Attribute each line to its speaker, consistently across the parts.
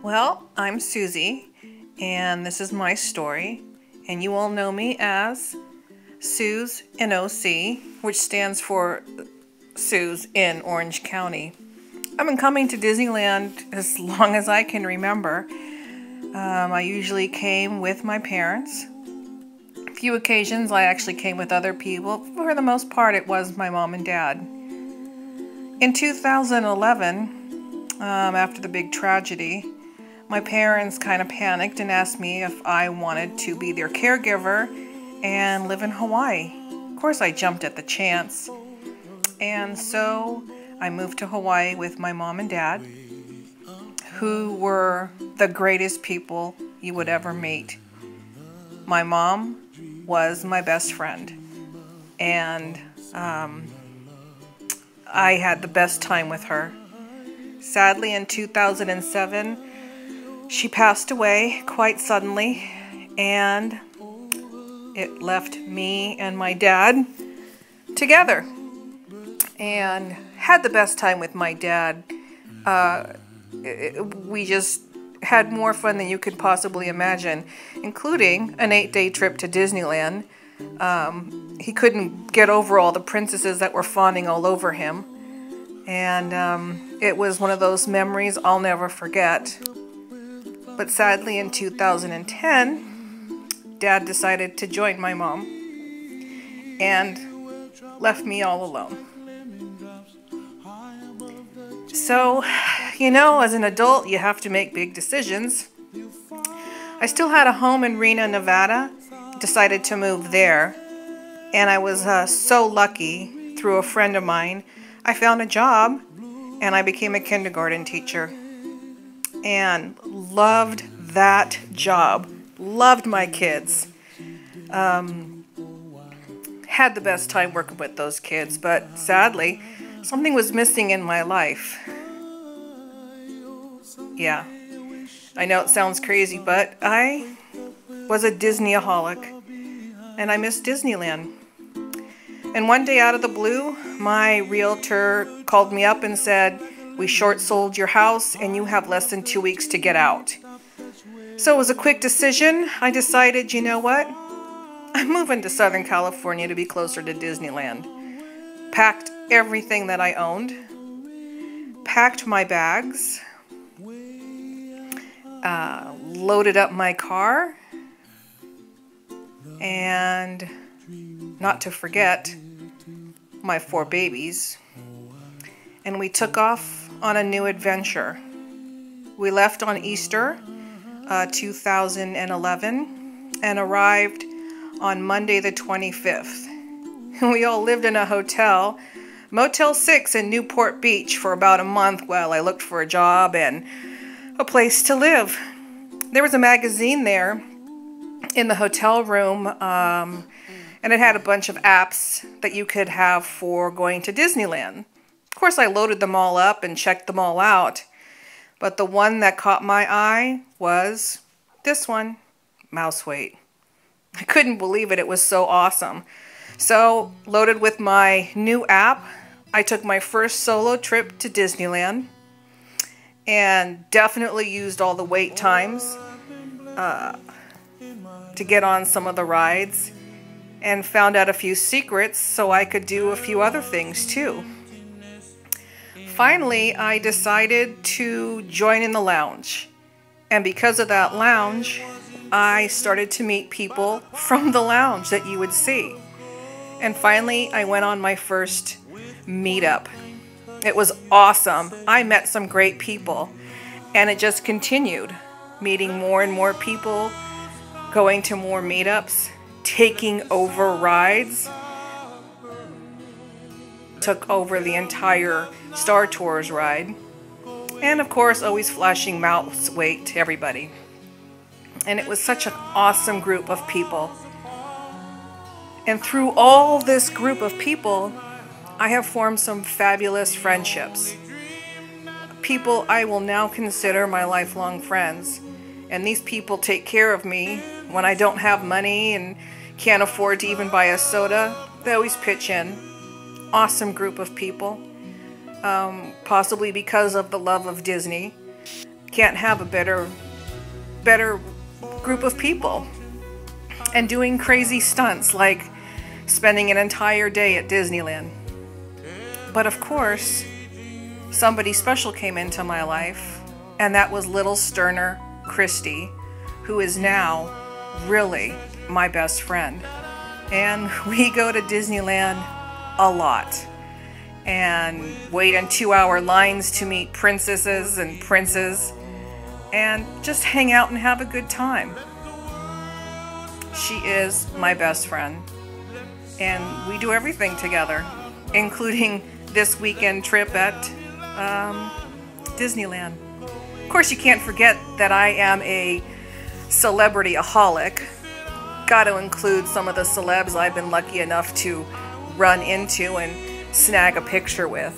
Speaker 1: Well, I'm Susie, and this is my story, and you all know me as Suze in OC, which stands for Suze in Orange County. I've been coming to Disneyland as long as I can remember. I usually came with my parents. A few occasions I actually came with other people. For the most part, it was my mom and dad. In 2011, after the big tragedy, my parents kind of panicked and asked me if I wanted to be their caregiver and live in Hawaii. Of course, I jumped at the chance. And so I moved to Hawaii with my mom and dad, who were the greatest people you would ever meet. My mom was my best friend, and I had the best time with her. Sadly, in 2007, she passed away quite suddenly, and it left me and my dad together, and had the best time with my dad. We just had more fun than you could possibly imagine, including an 8-day trip to Disneyland. He couldn't get over all the princesses that were fawning all over him, and it was one of those memories I'll never forget. But sadly, in 2010, Dad decided to join my mom and left me all alone. So, as an adult, you have to make big decisions. I still had a home in Reno, Nevada, decided to move there, and I was so lucky, through a friend of mine, I found a job, and I became a kindergarten teacher. And loved that job. Loved my kids. Had the best time working with those kids, but sadly, something was missing in my life. Yeah, I know it sounds crazy, but I was a Disneyaholic, and I missed Disneyland. And one day out of the blue, my realtor called me up and said, "We short sold your house and you have less than 2 weeks to get out." So it was a quick decision. I decided, you know what? I'm moving to Southern California to be closer to Disneyland. Packed everything that I owned. Packed my bags. Loaded up my car. And not to forget, my 4 babies. And we took off on a new adventure. We left on Easter 2011 and arrived on Monday the 25th. We all lived in a hotel, Motel 6 in Newport Beach, for about a month while I looked for a job and a place to live. There was a magazine there in the hotel room, and it had a bunch of apps that you could have for going to Disneyland. Of course, I loaded them all up and checked them all out, but the one that caught my eye was this one, Mouse Wait. I couldn't believe it. It was so awesome. So, loaded with my new app, I took my first solo trip to Disneyland and definitely used all the wait times to get on some of the rides, and found out a few secrets so I could do a few other things too. Finally, I decided to join in the lounge. And because of that lounge, I started to meet people from the lounge that you would see. And finally, I went on my first meetup. It was awesome. I met some great people. And it just continued. Meeting more and more people, going to more meetups, taking over rides. Took over the entire Star Tours ride, and of course always flashing Mouse Wait to everybody. And it was such an awesome group of people. And through all this group of people, I have formed some fabulous friendships. People I will now consider my lifelong friends. And these people take care of me when I don't have money and can't afford to even buy a soda. They always pitch in. Awesome group of people, possibly because of the love of Disney. can't have a better group of people and doing crazy stunts like spending an entire day at Disneyland. But of course, somebody special came into my life, and that was little Sterner Christie, who is now really my best friend. And we go to Disneyland a lot and wait in 2-hour lines to meet princesses and princes and just hang out and have a good time. She is my best friend, and we do everything together, including this weekend trip at Disneyland. Of course, you can't forget that I am a celebrity-aholic. Got to include some of the celebs I've been lucky enough to run into and snag a picture with.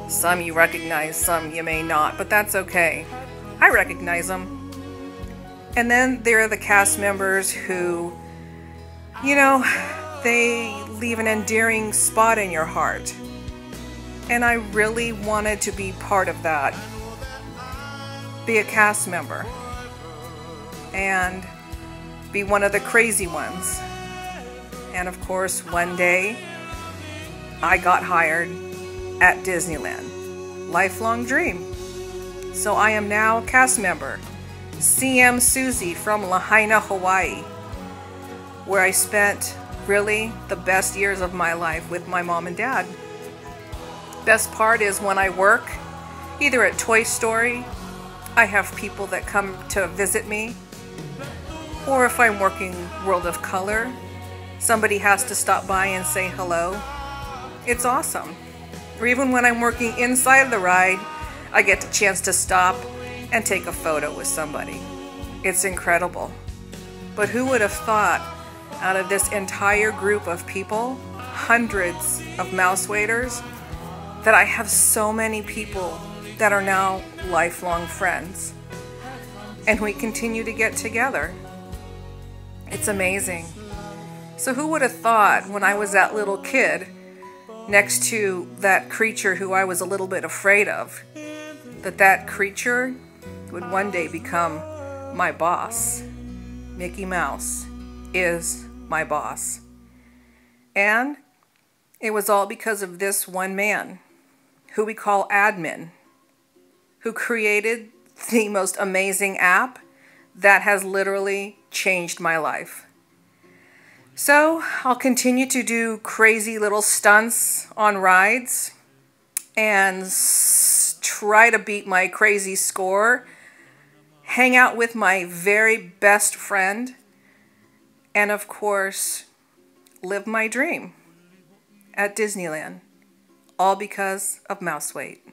Speaker 1: Some you recognize, some you may not, but that's okay. I recognize them. And then there are the cast members who, you know, they leave an endearing spot in your heart. And I really wanted to be part of that. Be a cast member. And be one of the crazy ones. And of course, one day, I got hired at Disneyland. Lifelong dream. So I am now a cast member. CM Susie from Lahaina, Hawaii, where I spent really the best years of my life with my mom and dad. Best part is when I work, either at Toy Story, I have people that come to visit me, or if I'm working World of Color, somebody has to stop by and say hello. It's awesome. Or even when I'm working inside the ride, I get the chance to stop and take a photo with somebody. It's incredible. But who would have thought, out of this entire group of people, hundreds of mouse waiters, that I have so many people that are now lifelong friends. And we continue to get together. It's amazing. So who would have thought when I was that little kid next to that creature who I was a little bit afraid of, that creature would one day become my boss. Mickey Mouse is my boss. And it was all because of this one man, who we call admin, who created the most amazing app that has literally changed my life. So I'll continue to do crazy little stunts on rides and try to beat my crazy score, hang out with my very best friend, and of course, live my dream at Disneyland, all because of Mouse Wait.